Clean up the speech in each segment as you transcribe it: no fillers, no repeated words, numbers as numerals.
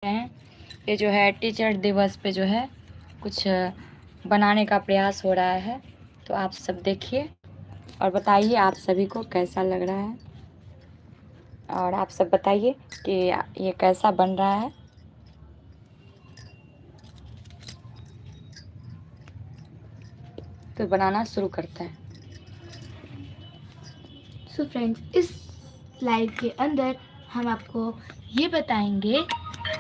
हैं। ये जो है टीचर दिवस पे जो है कुछ बनाने का प्रयास हो रहा है, तो आप सब देखिए और बताइए आप सभी को कैसा लग रहा है, और आप सब बताइए कि ये कैसा बन रहा है। तो बनाना शुरू करते हैं। सो फ्रेंड्स, इस लाइव के अंदर हम आपको ये बताएंगे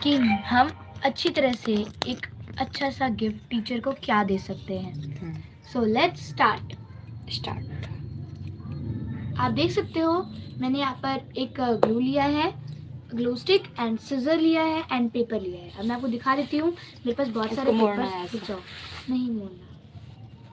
कि हम अच्छी तरह से एक अच्छा सा गिफ्ट टीचर को क्या दे सकते हैं। So let's start. आप देख सकते हो मैंने यहाँ पर एक ग्लू लिया है, ग्लू स्टिक एंड सिजर लिया है एंड पेपर लिया है। अब मैं आपको दिखा देती हूँ। मेरे पास बहुत सारे पेपर्स, नहीं मोड़ना,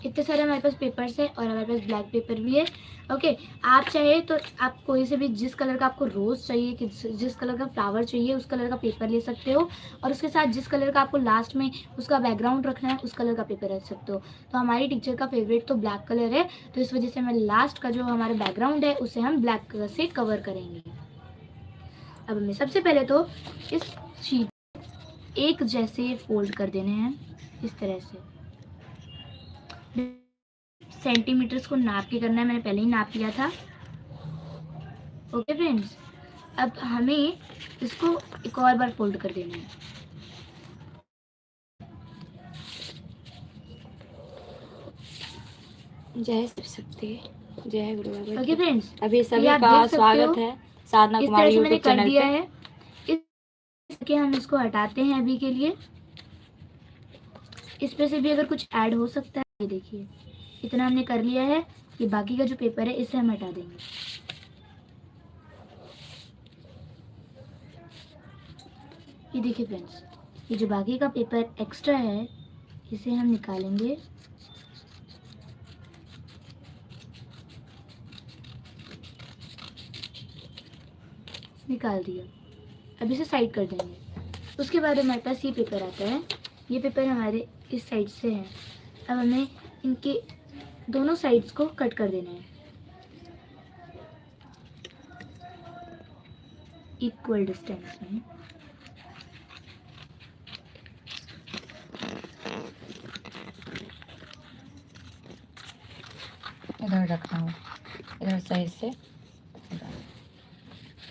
इतने सारे हमारे पास पेपर्स है और हमारे पास ब्लैक पेपर भी है। ओके, आप चाहे तो आप कोई से भी जिस कलर का आपको रोज़ चाहिए, कि जिस कलर का फ्लावर चाहिए उस कलर का पेपर ले सकते हो, और उसके साथ जिस कलर का आपको लास्ट में उसका बैकग्राउंड रखना है उस कलर का पेपर रख सकते हो। तो हमारी टीचर का फेवरेट तो ब्लैक कलर है, तो इस वजह से मैं लास्ट का जो हमारा बैकग्राउंड है उसे हम ब्लैक कलर से कवर करेंगे। अब हमें सबसे पहले तो इस शीट एक जैसे फोल्ड कर देने हैं इस तरह से। सेंटीमीटर्स को नाप के करना है, मैंने पहले ही नाप लिया था। ओके फ्रेंड्स, अब हमें इसको एक और बार फोल्ड कर देना है। जय शक्ति, जय गुरु। ओके फ्रेंड्स, अभी सभी आप का देख सकते स्वागत हो है साधना इस कुमारी तरह से मैंने यूट्यूब कर चैनल दिया पे। है। इसके हम इसको हटाते हैं अभी के लिए। इस पे से भी अगर कुछ ऐड हो सकता है, ये देखिए इतना हमने कर लिया है। ये बाकी का जो पेपर है इसे हम हटा देंगे। ये देखिए फ्रेंड्स, ये जो बाकी का पेपर एक्स्ट्रा है इसे हम निकालेंगे। निकाल दिया। अब इसे साइड कर देंगे। उसके बाद हमारे पास ये पेपर आता है। ये पेपर हमारे इस साइड से है। अब हमें इनके दोनों साइड्स को कट कर देना है इक्वल डिस्टेंस में। इधर रखना हो, इधर सही से।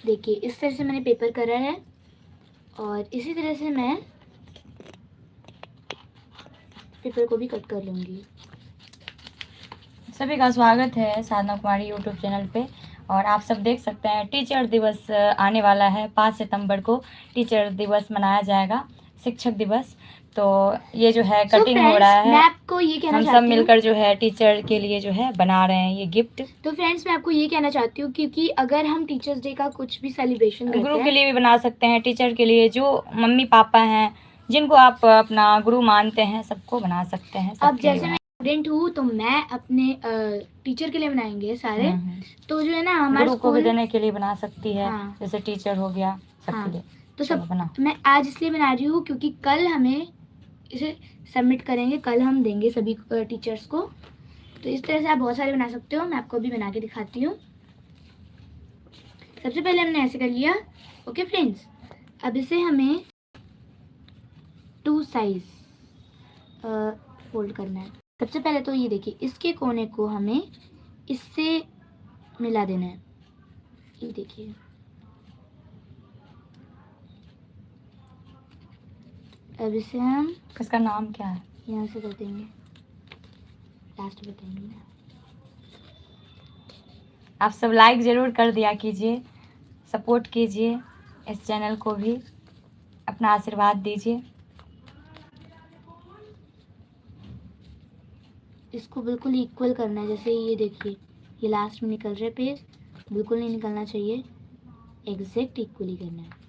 देखिए इस तरह से मैंने पेपर करा है, और इसी तरह से मैं पेपर को भी कट कर लूँगी। सभी का स्वागत है साधना कुमारी यूट्यूब चैनल पे। और आप सब देख सकते हैं टीचर दिवस आने वाला है। 5 सितंबर को टीचर दिवस मनाया जाएगा, शिक्षक दिवस। तो ये जो है कटिंग हो रहा है। मैं आपको ये कहना हम सब चाहती हूँ, मिलकर जो है टीचर के लिए जो है बना रहे हैं ये गिफ्ट। तो फ्रेंड्स मैं आपको ये कहना चाहती हूँ, क्योंकि अगर हम टीचर्स डे का कुछ भी सेलिब्रेशन करते गुरु के हैं, लिए भी बना सकते हैं, टीचर के लिए, जो मम्मी पापा हैं जिनको आप अपना गुरु मानते हैं सबको बना सकते हैं। अब जैसे मैं स्टूडेंट हूँ तो मैं अपने टीचर के लिए बनाएंगे सारे। तो जो है ना हमारे गुरु को भी स्कूल, देने के लिए बना सकती है। हाँ, जैसे टीचर हो गया सबके हाँ, लिए। तो चलो सब बना। मैं आज इसलिए बना रही हूँ क्योंकि कल हमें इसे सबमिट करेंगे, कल हम देंगे सभी टीचर्स को। तो इस तरह से आप बहुत सारे बना सकते हो। मैं आपको अभी बना के दिखाती हूँ। सबसे पहले हमने ऐसे कर लिया। ओके फ्रेंड्स, अब इसे हमें 2 साइज फोल्ड करना है। सबसे पहले तो ये देखिए इसके कोने को हमें इससे मिला देना है। ये देखिए, अब इसे हम इसका नाम क्या है? यहाँ से कर देंगे, लास्ट बताएंगे ना। आप सब लाइक ज़रूर कर दिया कीजिए, सपोर्ट कीजिए, इस चैनल को भी अपना आशीर्वाद दीजिए। इसको बिल्कुल इक्वल करना है। जैसे ये देखिए ये लास्ट में निकल रहा है पेज, बिल्कुल नहीं निकलना चाहिए, एग्जैक्ट इक्वली करना है।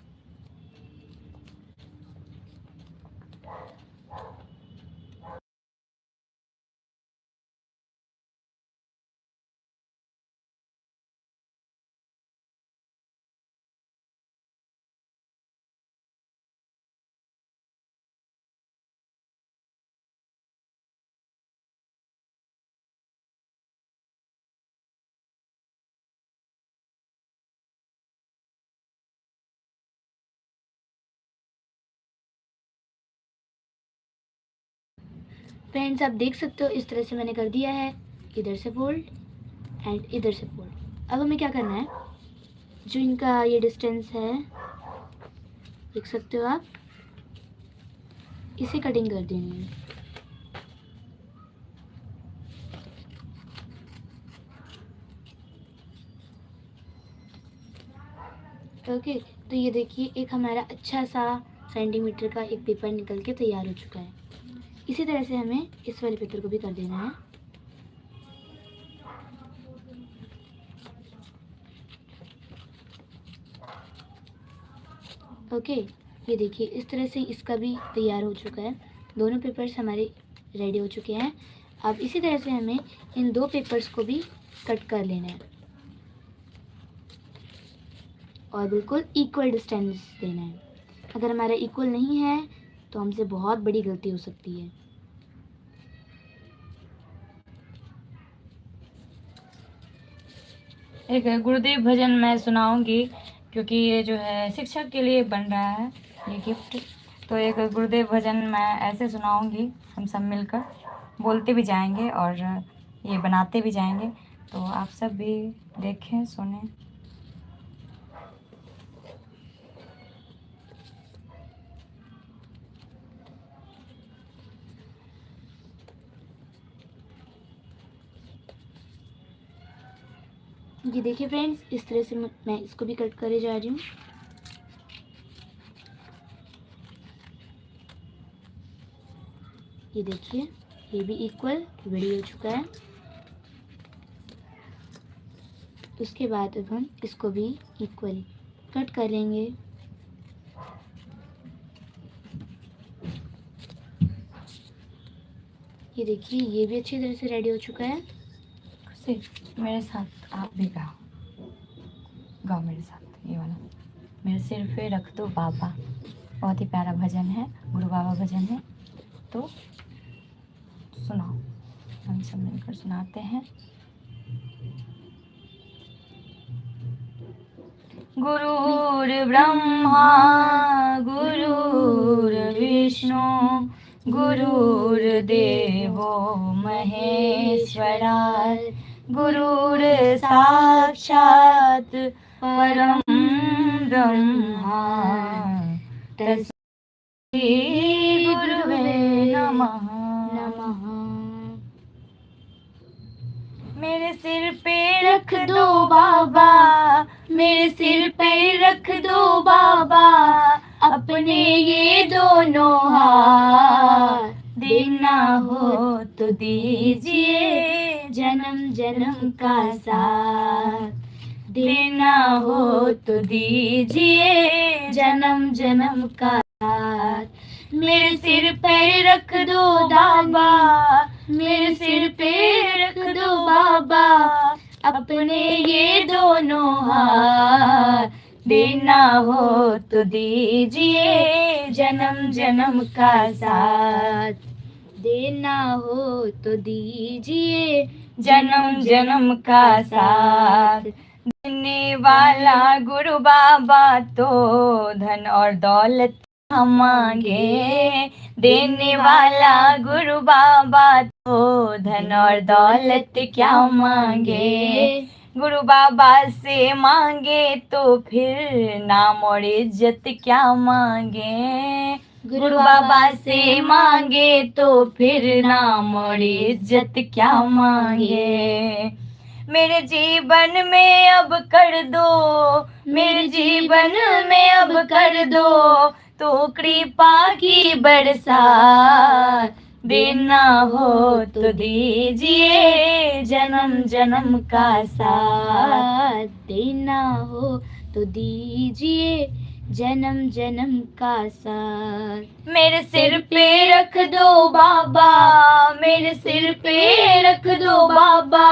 फ्रेंड्स आप देख सकते हो इस तरह से मैंने कर दिया है, इधर से फोल्ड एंड इधर से फोल्ड। अब हमें क्या करना है, जो इनका ये डिस्टेंस है देख सकते हो आप, इसे कटिंग कर देनी है। ओके तो ये देखिए एक हमारा अच्छा सा सेंटीमीटर का एक पेपर निकल के तैयार हो चुका है। इसी तरह से हमें इस वाले पेपर को भी कर देना है। ओके ये देखिए इस तरह से इसका भी तैयार हो चुका है। दोनों पेपर्स हमारे रेडी हो चुके हैं। अब इसी तरह से हमें इन दो पेपर्स को भी कट कर लेना है और बिल्कुल इक्वल डिस्टेंस देना है। अगर हमारा इक्वल नहीं है तो हमसे बहुत बड़ी गलती हो सकती है। एक गुरुदेव भजन मैं सुनाऊंगी, क्योंकि ये जो है शिक्षक के लिए बन रहा है ये गिफ्ट। तो एक गुरुदेव भजन मैं ऐसे सुनाऊंगी, हम सब मिलकर बोलते भी जाएंगे और ये बनाते भी जाएंगे, तो आप सब भी देखें सुनें। ये देखिए फ्रेंड्स इस तरह से मैं इसको भी कट करे जा रही हूँ। ये देखिए ये भी इक्वल रेडी हो चुका है। उसके बाद अब हम इसको भी इक्वल कट करेंगे। ये देखिए ये भी अच्छी तरह से रेडी हो चुका है। खुशी मेरे साथ आप भी गाओ, गाओ मेरे साथ ये वाला, मेरे सिर पे रख दो बाबा। बहुत ही प्यारा भजन है, गुरु बाबा भजन है, तो सुनाओ, हम सब मिलकर सुनाते हैं। गुरुर् ब्रह्मा गुरुर्विष्णु गुरुर्देवो महेश्वरा, गुरुर् साक्षात् परं ब्रह्मा, तस्मै गुरुवे नमः। मेरे सिर पे रख दो बाबा, मेरे सिर पे रख दो बाबा, अपने ये दोनों हाथ, देना हो तो दीजिए जन्म जन्म का साथ, देना हो तो दीजिए जन्म जन्म का साथ। मेरे सिर पे रख दो बाबा, मेरे सिर पे रख दो बाबा, अपने ये दोनों हाथ, देना हो तो दीजिए जन्म जन्म का साथ, देना हो तो दीजिए जन्म जन्म का साथ। देने वाला गुरु बाबा तो धन और दौलत हम मांगे, देने वाला गुरु बाबा तो धन और दौलत क्या मांगे, गुरु बाबा से मांगे तो फिर नाम और इज्जत क्या मांगे, गुरु बाबा से मांगे तो फिर नाम और इज्जत क्या मांगे। मेरे जीवन में अब कर दो, मेरे जीवन में अब कर दो तो कृपा की बरसात, देना हो तो दीजिए जन्म जन्म का साथ, देना हो तो दीजिए जन्म जन्म का साथ। मेरे सिर पे रख दो बाबा, मेरे सिर पे रख दो बाबा,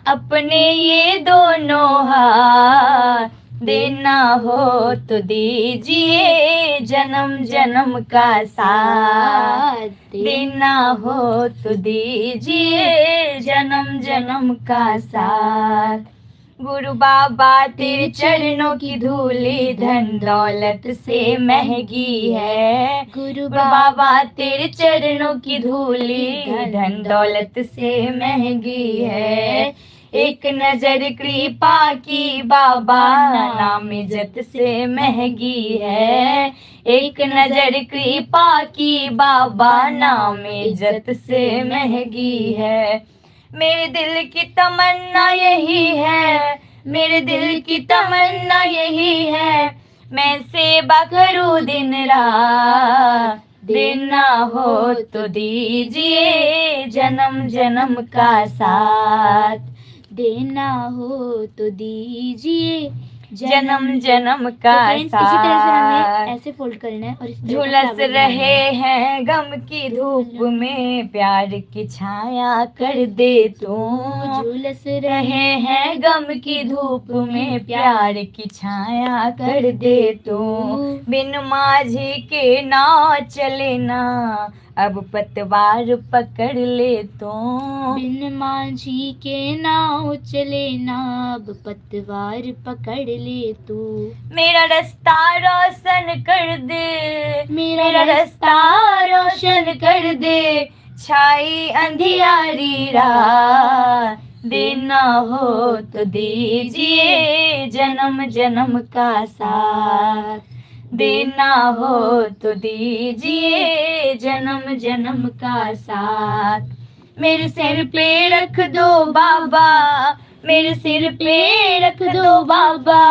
अपने ये दोनों हाथ, देना हो तो दीजिए जन्म जन्म का साथ, देना हो तो दीजिए जन्म जन्म का साथ। गुरु बाबा तेरे चरणों की धूली धन दौलत से महंगी है। गुरु बाबा तेरे चरणों की धूली धन दौलत से महंगी है। एक नजर कृपा की बाबा नाम इज्जत से महंगी है। एक नजर कृपा की बाबा नाम इज्जत से महंगी है। मेरे दिल की तमन्ना यही है, मेरे दिल की तमन्ना यही है, मैं सेवा करूं दिन रात। देना हो तो दीजिए जन्म जन्म का साथ। देना हो तो दीजिए जन्म जन्म का तो फ्रेंड्स इसी तरह से हमें साथ। ऐसे फोल्ड करना है और इस तरह का झुलस फ्लावर बनाना रहे है। हैं गम की धूप में, प्यार की छाया कर दे तू। झुलस रहे हैं गम की धूप में, प्यार की छाया कर दे तू। बिन माझी के नाव चले ना, अब पतवार पकड़ ले तो। बिन माझी के नाव चले ना, अब पतवार पकड़ ले तू। मेरा रास्ता रोशन कर दे, मेरा रास्ता रोशन कर दे, छाई अंधियारी रात। देना हो तो दीजिए जन्म जन्म का साथ। देना हो तो दीजिए जन्म जन्म का साथ। मेरे सिर पे रख दो बाबा, मेरे सिर पे रख दो बाबा,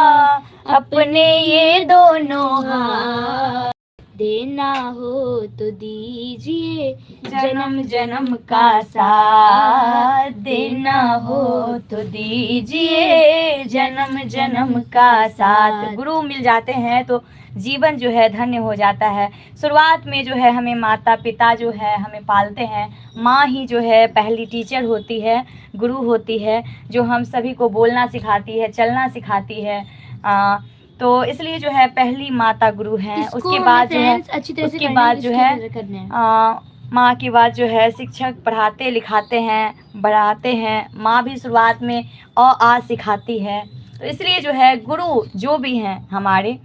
अपने ये दोनों हाथ। देना हो तो दीजिए जन्म जन्म का साथ। देना हो तो दीजिए जन्म जन्म का साथ। गुरु मिल जाते हैं तो जीवन जो है धन्य हो जाता है। शुरुआत में जो है हमें माता पिता जो है हमें पालते हैं, माँ ही जो है पहली टीचर होती है, गुरु होती है, जो हम सभी को बोलना सिखाती है, चलना सिखाती है। तो इसलिए जो है पहली माता गुरु है। उसके बाद जो है उसके बाद जो है माँ के बाद जो है शिक्षक पढ़ाते लिखाते हैं, बढ़ाते हैं। माँ भी शुरुआत में अ आ सिखाती है। तो इसलिए जो है गुरु जो भी हैं हमारे,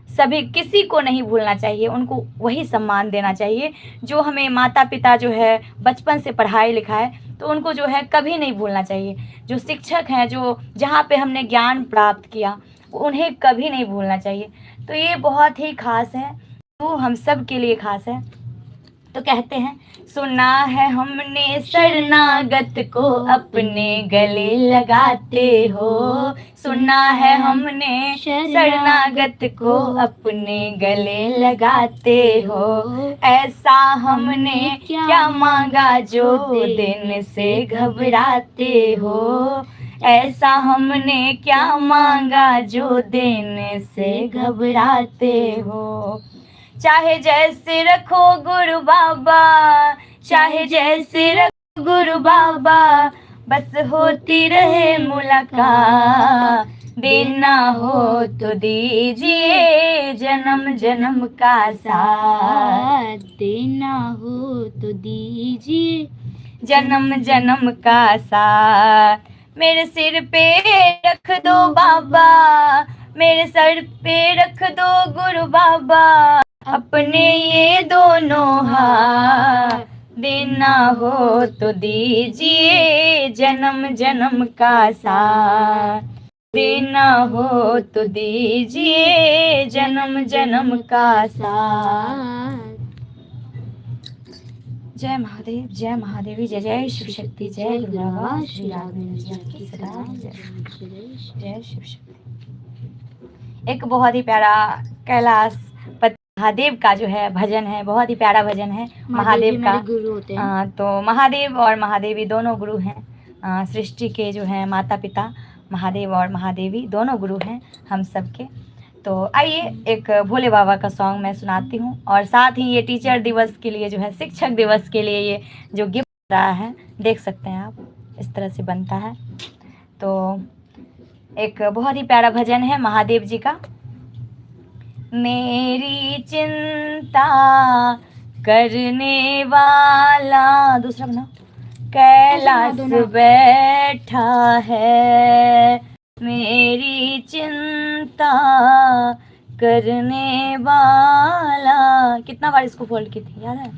सभी किसी को नहीं भूलना चाहिए, उनको वही सम्मान देना चाहिए जो हमें माता पिता जो है बचपन से पढ़ाए लिखाए, तो उनको जो है कभी नहीं भूलना चाहिए। जो शिक्षक हैं, जो जहाँ पे हमने ज्ञान प्राप्त किया, उन्हें कभी नहीं भूलना चाहिए। तो ये बहुत ही खास है, तो हम सब के लिए खास है। तो कहते हैं, सुना है हमने शरणागत को अपने गले लगाते हो। सुना है हमने शरणागत को अपने गले लगाते हो। ऐसा हमने क्या मांगा जो देने से घबराते हो। ऐसा हमने क्या मांगा जो देने से घबराते हो। चाहे जैसे रखो गुरु बाबा, चाहे जैसे रखो गुरु बाबा, बस होती रहे मुलाकात। देना हो तो दीजिए जन्म जन्म का साथ। देना हो तो दीजिए जन्म जन्म का साथ। मेरे सिर पे रख दो बाबा, मेरे सर पे रख दो गुरु बाबा, अपने ये दोनों हाथ। देना हो तो दीजिए जन्म जन्म का साथ। देना हो तो दीजिए जन्म जन्म का साथ। जय महादेव, जय महादेवी, जय जय शिव शक्ति, जय गुरु बाबा श्री राघवेंद्र जी की सदा जय शिव शक्ति। एक बहुत ही प्यारा कैलाश महादेव का जो है भजन है, बहुत ही प्यारा भजन है महादेव का। गुरु होते हैं। तो महादेव और महादेवी दोनों गुरु हैं। सृष्टि के जो है माता पिता महादेव और महादेवी दोनों गुरु हैं हम सबके। तो आइए एक भोले बाबा का सॉन्ग मैं सुनाती हूँ, और साथ ही ये टीचर दिवस के लिए जो है, शिक्षक दिवस के लिए ये जो गिफ्ट रहा है, देख सकते हैं आप, इस तरह से बनता है। तो एक बहुत ही प्यारा भजन है महादेव जी का। मेरी चिंता करने वाला, दूसरा बना, कैलाश बैठा है। मेरी चिंता करने वाला। कितना बार इसको फोल्ड की थी याद है?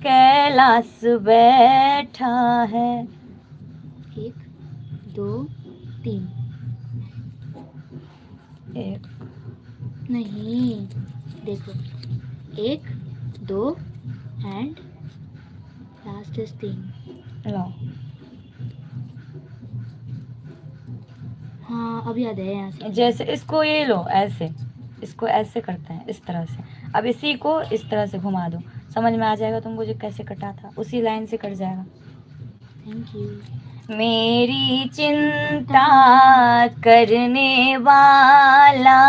कैलाश बैठा है। 1 2 3 एक नहीं, देखो 1 2 एंड लास्ट इज 3। लो, हाँ अब याद है यहाँ से। जैसे इसको ये लो ऐसे, इसको ऐसे करते हैं इस तरह से। अब इसी को इस तरह से घुमा दो, समझ में आ जाएगा तुमको जो कैसे कटा था, उसी लाइन से कट जाएगा। Thank you. मेरी चिंता करने वाला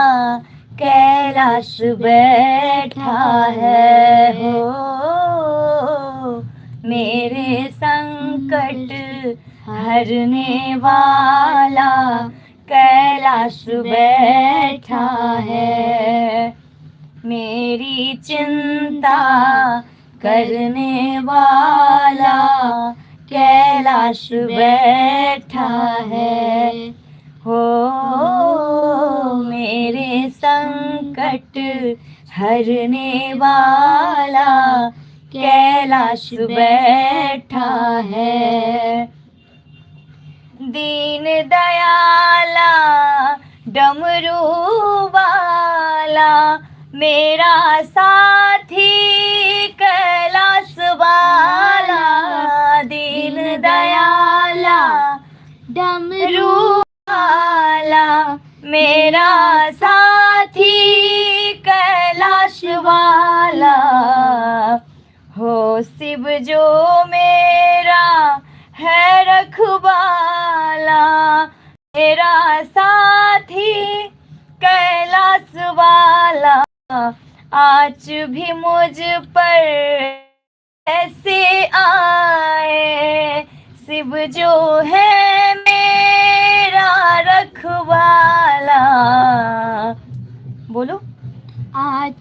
कैलाश बैठा है हो, मेरे संकट हरने वाला कैलाश बैठा है। मेरी चिंता करने वाला कैलाश बैठा है हो, मेरे संकट हरने वाला कैलाश बैठा है। दीन दयाला डमरू वाला मेरा साथी कैलाश वाला। दीन दयाला डमरू वाला मेरा साथी कैलाश वाला हो, शिव जो मेरा है रखवाला, मेरा साथी कैलाश वाला। आज भी मुझ पर ऐसे आए, शिव जो है मेरा रखवाला। बोलो, आज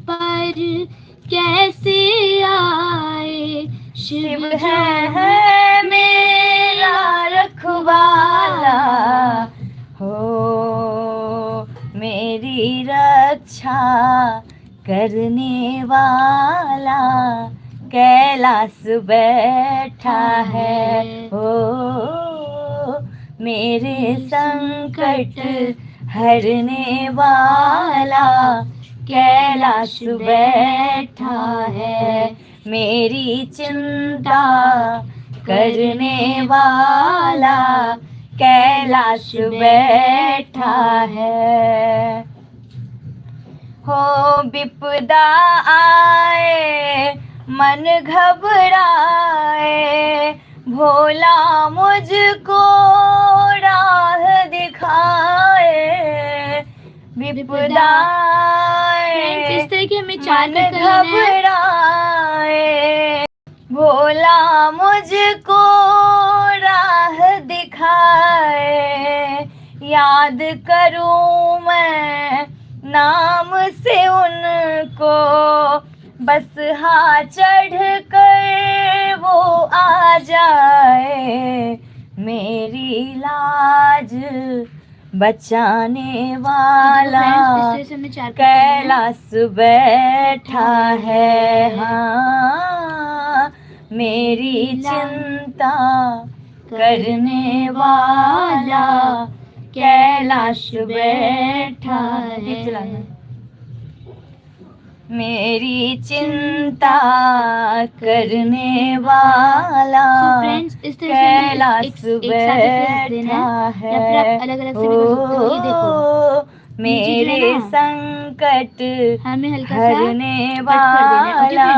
पर कैसे आए, शिव है मेरा रखवाला हो, मेरी रक्षा करने वाला कैलाश बैठा है हो, मेरे संकट हरने वाला कैलाश बैठा है। मेरी चिंता करने वाला कैलाश बैठा है हो। विपदा आए मन घबराए, भोला मुझको राह दिखाए। विपदा इस तरह के हमें 4 मन करना है। घबराए, भोला मुझको राह दिखाए। याद करूं मैं नाम से उनको, बस हाँ चढ़ कर वो आ जाए। मेरी लाज बचाने वाला कैलाश बैठा है। हाँ, मेरी चिंता करने वाला कैलाश बैठा है। मेरी चिंता करने वाला कैलाश बैठा है हो, मेरे संकट हरने वाला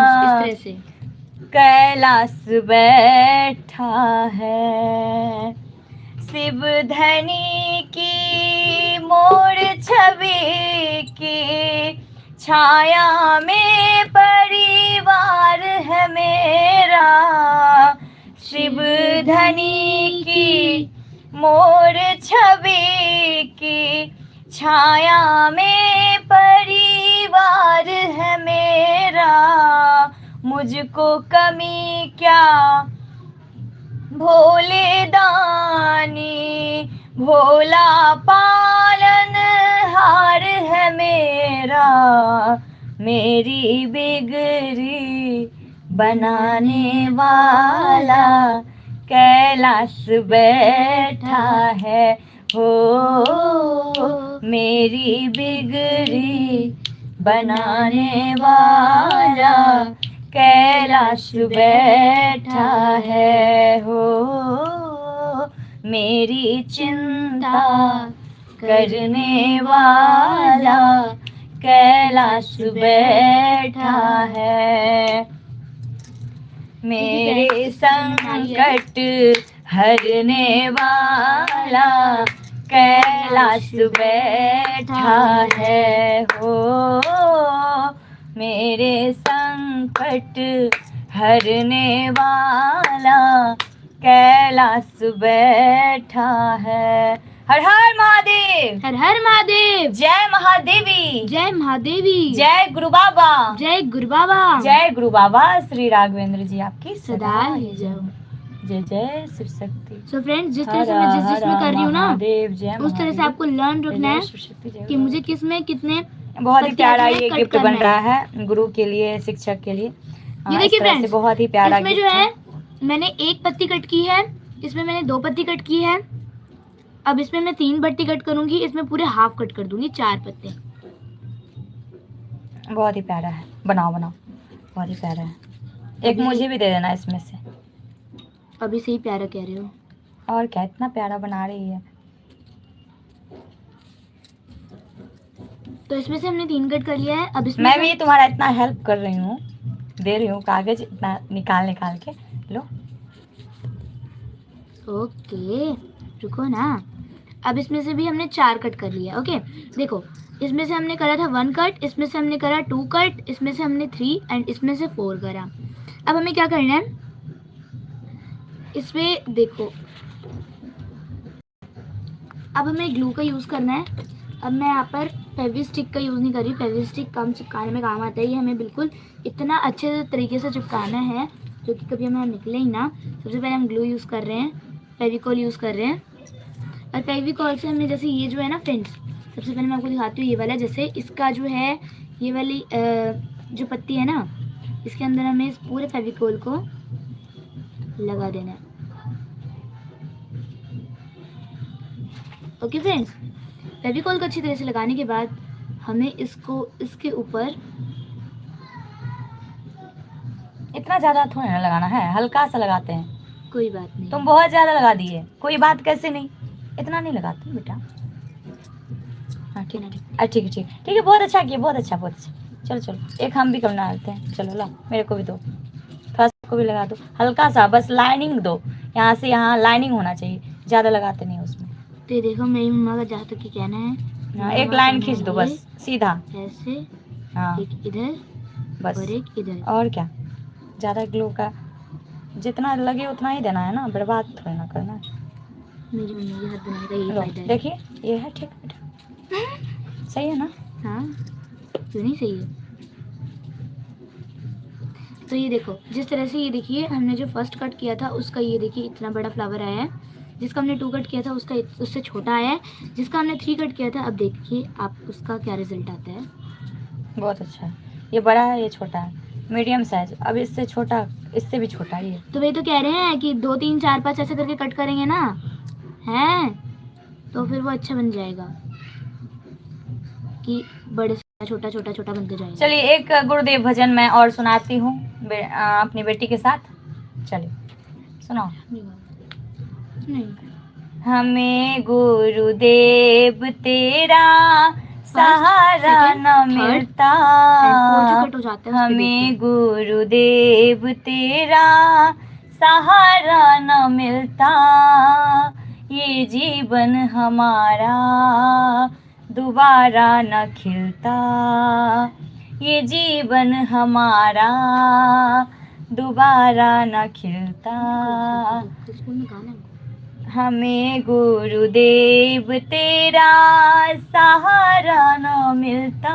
कैलाश बैठा है। शिव धनी की मोर छवि की छाया में परिवार है मेरा। शिव धनी की मोर छवि की छाया में परिवार है मेरा। मुझको कमी क्या भोले दानी, भोला पालन हार है मेरा, मेरी बिगड़ी बनाने वाला कैलाश बैठा है हो, मेरी बिगड़ी बनाने वाला कैलाश बैठा है हो, मेरी चिंता करने वाला कैलाश बैठा है, मेरे संकट हरने वाला कैलाश बैठा है हो, मेरे संकट हरने वाला कैलाश बैठा है। हर हर महादेव, हर हर महादेव, जय महादेवी, जय महादेवी, जय गुरु बाबा, जय गुरु बाबा, जय गुरु बाबा श्री राघवेंद्र जी आपकी सदा ही जय हो। जय जय शिव शक्ति। सो फ्रेंड्स, जिस तरह से मैं जिस जिसमें कर रही हूँ ना, उस तरह से आपको लर्न रखना है कि मुझे किसमें कितने। बहुत ही प्यारा ये गिफ्ट बन रहा है गुरु के लिए, शिक्षक के लिए। ये देखिए फ्रेंड्स, बहुत ही प्यारा इसमें जो है मैंने एक पत्ती कट की है, इसमें मैंने 2 पत्ती कट की है, अब इसमें मैं 3 पत्ती कट करूंगी, इसमें पूरे हाफ कट कर दूंगी, 4 पत्ते। बहुत ही प्यारा है, बनाओ बनाओ, बहुत ही प्यारा है। एक मुझे भी दे देना इसमें से। अभी से ही प्यारा कह रहे हो, और क्या, इतना प्यारा बना रही है। तो इसमें से हमने 3 कट कर लिया है। अब इसमें मैं भी तुम्हारा इतना हेल्प कर रही हूँ, दे रही हूँ कागज इतना निकाल निकाल के। लो ओके, रुको ना। अब इसमें से भी हमने 4 कट कर लिया। ओके देखो, इसमें से हमने करा था 1 कट, इसमें से हमने करा 2 कट, इसमें से हमने 3 एंड इसमें से 4 करा। अब हमें क्या करना है, इसमें देखो, अब हमें ग्लू का यूज़ करना है। अब मैं यहाँ पर फेविस्टिक का यूज़ नहीं कर रही, फेविस्टिक कम चिपकाने में काम आता है, ये हमें बिल्कुल इतना अच्छे तरीके से चिपकाना है जो कि कभी हमें निकले ही ना। सबसे पहले हम ग्लू यूज़ कर रहे हैं, फेविकॉल यूज़ कर रहे हैं, और फेविकॉल से हमने जैसे ये जो है ना फ्रेंड्स, सबसे पहले मैं आपको दिखाती हूँ ये वाला, जैसे इसका जो है ये वाली जो पत्ती है ना, इसके अंदर हमें इस पूरे फेविकॉल को लगा देना है। ओके फ्रेंड्स, फेविकॉल को अच्छी तरह से लगाने के बाद हमें इसको इसके ऊपर, इतना ज्यादा थोड़ा ना लगाना है, हल्का सा लगाते हैं। कोई बात नहीं, तुम बहुत ज्यादा लगा दिए, कोई बात कैसे नहीं, इतना नहीं लगाते बेटा। हाँ ठीक है ठीक है ठीक है ठीक है, बहुत अच्छा किया, बहुत अच्छा बहुत अच्छा। चलो चलो एक हम भी करना आते हैं, चलो लो मेरे को भी दो, फर्स्ट को भी लगा दो, हल्का सा बस लाइनिंग दो, यहाँ से यहाँ लाइनिंग होना चाहिए, ज़्यादा लगाते नहीं उसमें। तो देखो मेरी मम्मा का जहाँ तक कहना है, हाँ एक लाइन खींच दो बस सीधा, ऐसे, हाँ एक इधर बस, और एक इधर। और क्या, ज़्यादा ग्लू का जितना लगे उतना ही देना है ना, बर्बाद थोड़ी ना करना है। मेरी मम्मी के हाथ बनाने का यही फायदा है। देखिए ये है ठीक बेटा, सही है ना? हाँ क्यों नहीं सही है। तो ये देखो, जिस तरह से ये देखिए हमने जो फर्स्ट कट किया था उसका ये देखिए इतना बड़ा फ्लावर आया है, जिसका हमने 2 कट किया था उसका उससे छोटा आया है, जिसका हमने 3 कट किया था अब देखिए आप उसका क्या रिजल्ट आता है। बहुत अच्छा है, ये बड़ा है ये छोटा है, मीडियम साइज, अब इससे छोटा, इससे भी छोटा है ये। तो वे तो कह रहे हैं कि 2 3 4 5 ऐसे करके कट करेंगे ना, हैं तो फिर वो अच्छा बन जाएगा, कि बड़े से छोटा छोटा छोटा बनते जाएगा। चलिए एक गुरुदेव भजन मैं और सुनाती हूँ अपनी बेटी के साथ, चलिए सुनाओ। नहीं, हमें गुरुदेव तेरा सहारा न मिलता, हमें गुरुदेव तेरा सहारा न मिलता, ये जीवन हमारा दोबारा न खिलता, ये जीवन हमारा दोबारा न खिलता, हमें गुरुदेव तेरा सहारा न मिलता,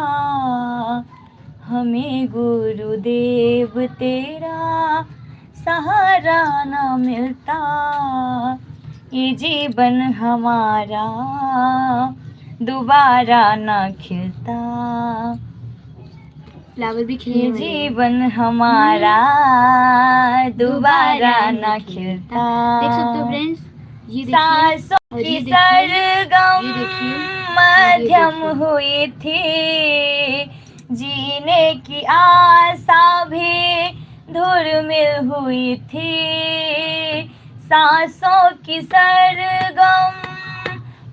हमें गुरुदेव तेरा सहारा न मिलता, ये जीवन हमारा दोबारा ना खिलता, फ्लावर भी खिलने ये वाले हैं। जीवन हमारा दोबारा ना खिलता। देख सकते हो फ्रेंड्स, ये देखिए सांसों और की ये देखिए, सरगम ये देखिए और मध्यम ये देखिए। हुई थी, जीने की आशा भी धूमिल हुई थी। सांसों की सरगम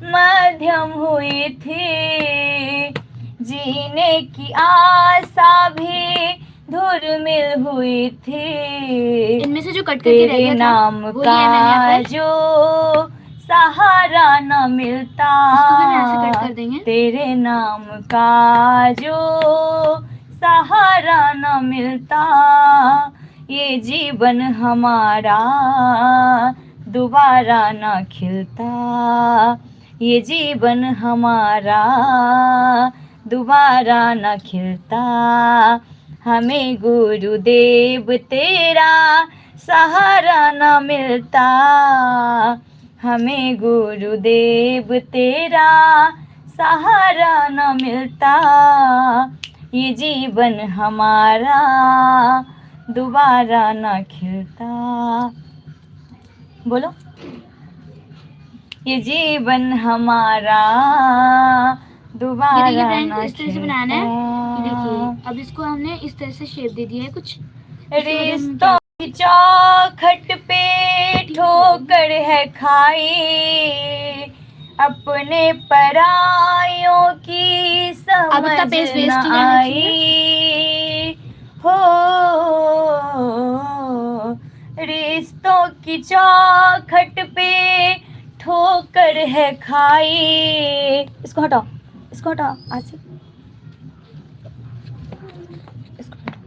मध्यम हुई थी, जीने की आशा भी धूमिल हुई थी। इनमें से जो कट करके रह तेरे गया था नाम वो लिया है मैंने यहाँ का पर। जो सहारा न मिलता, इसको भी हम ऐसे कट कर देंगे। तेरे नाम का जो सहारा न मिलता, ये जीवन हमारा दोबारा न खिलता, ये जीवन हमारा दोबारा न खिलता। हमें गुरुदेव तेरा सहारा न मिलता, हमें गुरुदेव तेरा सहारा न मिलता, ये जीवन हमारा दोबारा न खिलता। बोलो, ये जीवन हमारा ये देखिए दोबारा फ्रेंड्स, न इस तरह से बनाना है। ये देखिए, खिलता। अब इसको हमने इस तरह से शेप दे दिया है कुछ। इसके बाद हम रिश्तों की चौखट पे ठोकर है खाई, अपने परायों की अब इतना समझ पेस्ट न वेस्ट नहीं करना चाहिए। आई हो। रिश्तों की चौखट पे ठोकर है खाई, इसको हटाओ, इसको हटाओ आज से, इसको हटाओ।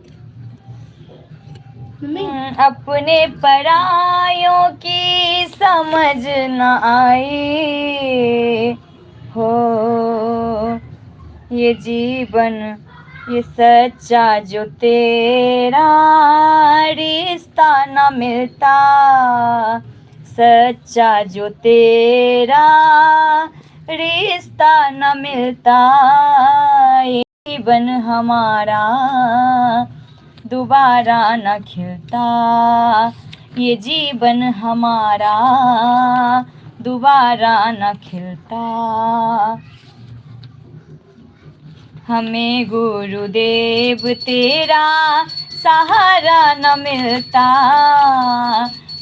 मम्मी अपने परायों की समझ न आई हो, ये जीवन ये सच्चा जो तेरा रिश्ता न मिलता, सच्चा जो तेरा रिश्ता न मिलता, ये जीवन हमारा दोबारा न खिलता, ये जीवन हमारा दोबारा न खिलता। हमें गुरुदेव तेरा सहारा न मिलता,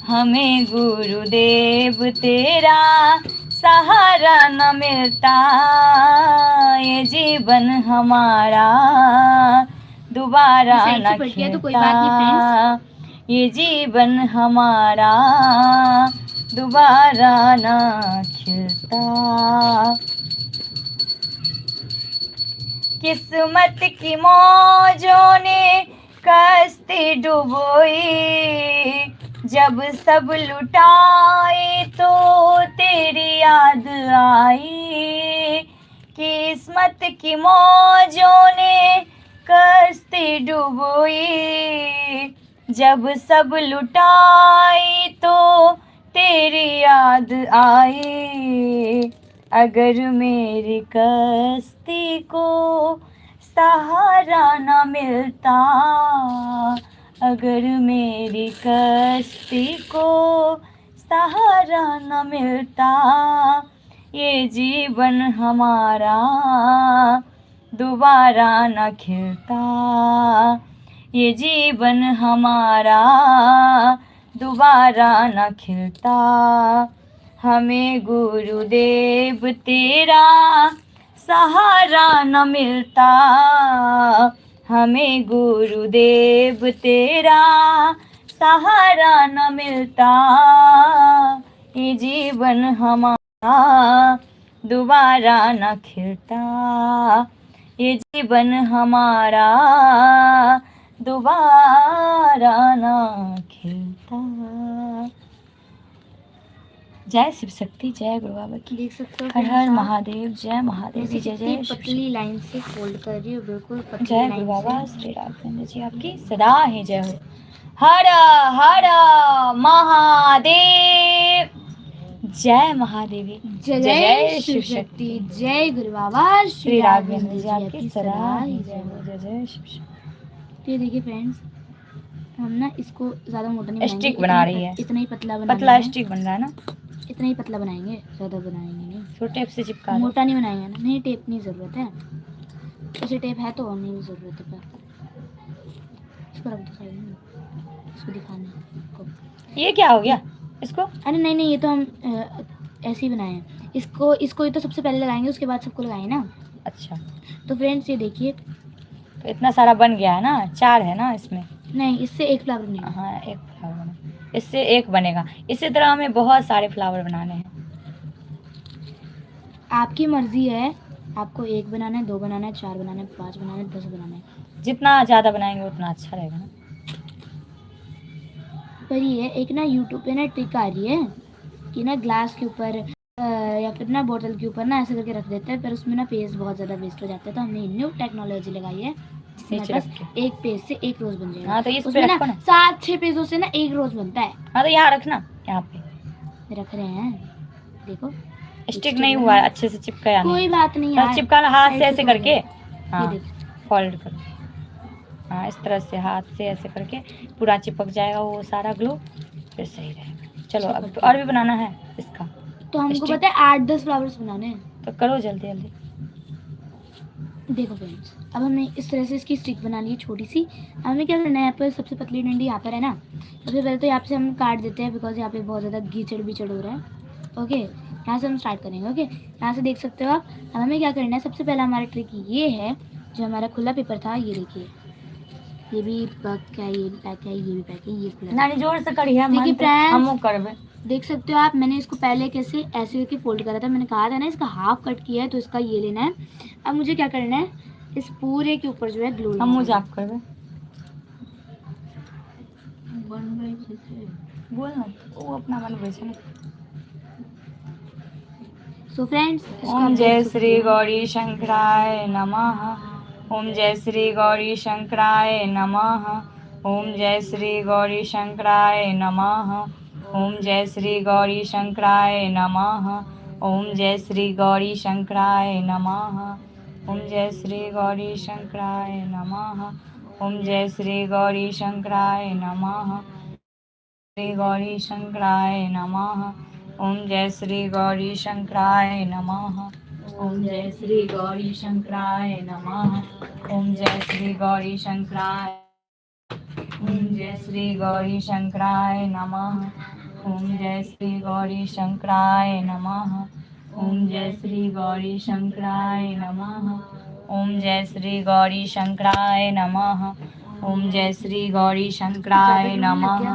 हमें गुरुदेव तेरा सहारा न मिलता, ये जीवन हमारा दोबारा साइड से न पलट गया तो कोई बात नहीं खिलता, ये जीवन हमारा दोबारा न खिलता। किस्मत की मौजों ने कश्ती डुबोई, जब सब लुटाए तो तेरी याद आई। किस्मत की मौजों ने कश्ती डुबोई, जब सब लुटाई तो तेरी याद आई। अगर मेरी कश्ती को सहारा न मिलता, अगर मेरी कश्ती को सहारा न मिलता, ये जीवन हमारा दोबारा न खिलता, ये जीवन हमारा दोबारा न खिलता। हमें गुरुदेव तेरा सहारा न मिलता, हमें गुरुदेव तेरा सहारा न मिलता, ये जीवन हमारा दोबारा न खिलता, ये जीवन हमारा दोबारा न खिलता। जय शिव शक्ति, जय गुरु बाबा की। देख सकते हो हर हर फ्रेंड्स, महादेव, जय महादेव मैं जी, जय कितनी जय शिव शक्ति। पतली लाइन से फोल्ड कर रही हूँ, बिल्कुल पतली जय गुरु लाइन बाबा से। श्री राघवेंद्र जी आपकी सदा ही जय हो। हर हर महादेव, जय महादेवी, जय जय शिव शक्ति, जय गुरु बाबा श्री राघवेंद्र जी आपकी सराह ही जय हो। जय जय शिव शक्ति। तो ये देखिए फ्रेंड्स, हम ना इसको ज़्यादा मोटा नहीं बनाएंगे, स्टिक बना रही है, इतना ही पतला बनाना पतला है। स्टिक बन रहा है ना, इतना ही पतला बनाएंगे, ज़्यादा बनाएंगे नहीं। तो टेप से चिपका दो। मोटा नहीं बनाएंगे ना, नहीं टेप नहीं ज़रूरत है, ऐसे टेप है तो और नहीं ज़रूरत है। इसको रख दो साइड में, इसको दिखाना। ये क्या हो गया इसको? अरे नहीं नहीं, ये तो हम ऐसे ही बनाए हैं। इसको ये तो सबसे पहले लगाएंगे, उसके बाद सबको लगाएंगे ना। अच्छा, तो फ्रेंड्स ये देखिए, तो इतना सारा बन गया है ना, 4 है ना इसमें। नहीं इससे एक फ्लावर नहीं, हाँ एक फ्लावर बना, इससे एक बनेगा। इसी तरह हमें बहुत सारे फ्लावर बनाने हैं। आपकी मर्जी है, आपको 1 बनाना है, 2 बनाना है, 4 बनाना है, 5 बनाना है, 10 बनाना है। जितना ज़्यादा बनाएंगे उतना अच्छा रहेगा ना। पर ये एक ना यूट्यूब पे ना ट्रिक आ रही है कि ना ग्लास के ऊपर या फिर ना बोतल के ऊपर ना ऐसे करके रख देते हैं, पर उसमें ना पेज बहुत ज़्यादा वेस्ट हो जाता है। तो हमने न्यू टेक्नोलॉजी लगाई है, जिसमें नीचे बस रख के। एक पेज से एक रोज बन जाएगा। हाँ तो इस पे उसमें ना रखो ना। 7-6 पेजों से ना एक रोज बनता है। हाँ तो यहाँ रखना, यहाँ पे रख रहे हैं, देखो स्टिक नहीं हुआ है, अच्छे से चिपकाया नहीं। कोई बात नहीं यार, चिपकाना हाथ से ऐसे ऐसे तो करके, ये हाँ देखो। फोल्ड करो। हाँ इस तरह से हाथ से ऐसे करके पूरा चिपक जाएगा वो सारा ग्लू, फिर सही रहेगा। चलो अब और भी बनाना है इसका। तो हमको स्टिक। पता है 8-10 फ्लावर्स बनाने हैं। तो करो जल्दी जल्दी। देखो फ्रेंड्स, अब हमने इस तरह से इसकी स्टिक बना ली है छोटी सी। अब हमें क्या करना है, यहाँ पर सबसे पतली डंडी यहाँ पर है ना, सबसे पहले तो यहाँ से हम काट देते हैं, बिकॉज यहाँ पे बहुत ज़्यादा कीचड़ बीचड़ हो रहा है। ओके, यहाँ से हम स्टार्ट करेंगे। ओके, यहाँ से देख सकते हो आप। अब हमें क्या करना है, सबसे पहला हमारा ट्रिक ये है, जो हमारा खुला पेपर था, ये देखिए, ये भी पैक है, ये भी पैक है, ये भी पैक है, ये खुला। नानी जोर से करिए, देखिए फ्रेंड्स, हम करबे। देख सकते हो आप, मैंने इसको पहले कैसे ऐसे करके फोल्ड करा था। मैंने कहा था ना इसका हाफ कट किया है, तो इसका ये लेना है। अब मुझे क्या करना है, इस पूरे के ऊपर जो है ग्लू हम मजाक करबे। बोल ना, वो अपना बनबे छै ना। सो फ्रेंड्स, ओम जय श्री गौरी शंकराय नमः। ओम जय श्री गौरी शंकराय नमः। ओम जय श्री गौरी शंकराय नमः। ओम जय श्री गौरी शंकराय नमः। ओम जय श्री गौरी शंकराय नमः। ओम जय श्री गौरी शंकराय नमः। ओम जय श्री गौरी शंकराय नमः। श्री गौरी शंकराय नमः। ओम जय श्री गौरी शंकराय नमः। ओम जय श्री गौरी शंकराय नमः। ओम जय श्री गौरी शंकराय। ओम जय श्री गौरी शंकराय नमः। ओम जय श्री गौरी शंकराय नमः। ओम जय श्री गौरी शंकराय नमः। ओम जय श्री गौरी शंकराय नमः। ओम जय श्री गौरी शंकराय नमः।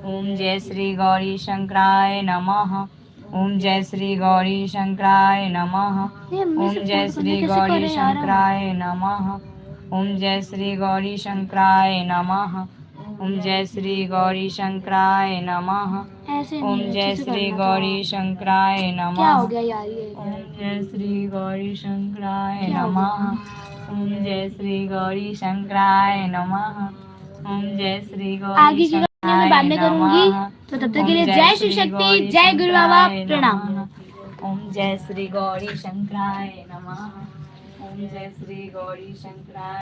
ओम जय श्री गौरी शंकराय नमः। ओम जय श्री गौरी शंकराय नमः। ओम जय श्री गौरी शंकराय नमः। ओम जय श्री गौरी शंकराय नमः। ओम जय श्री गौरी शंकराय नमः। ओम जय श्री गौरी शंकराय नमः। क्या हो गया यार ये? ओम जय श्री गौरी शंकराय नमः। ओम जय श्री गौरी शंकराय नमः। ओम जय श्री गौरी शंकराय मैं बाद में करूंगी, तो तब तक के लिए जय शिव शक्ति, जय गुरु बाबा, प्रणाम। ओम जय श्री गौरी शंकराय नमः। ओम जय श्री गौरी शंकराय।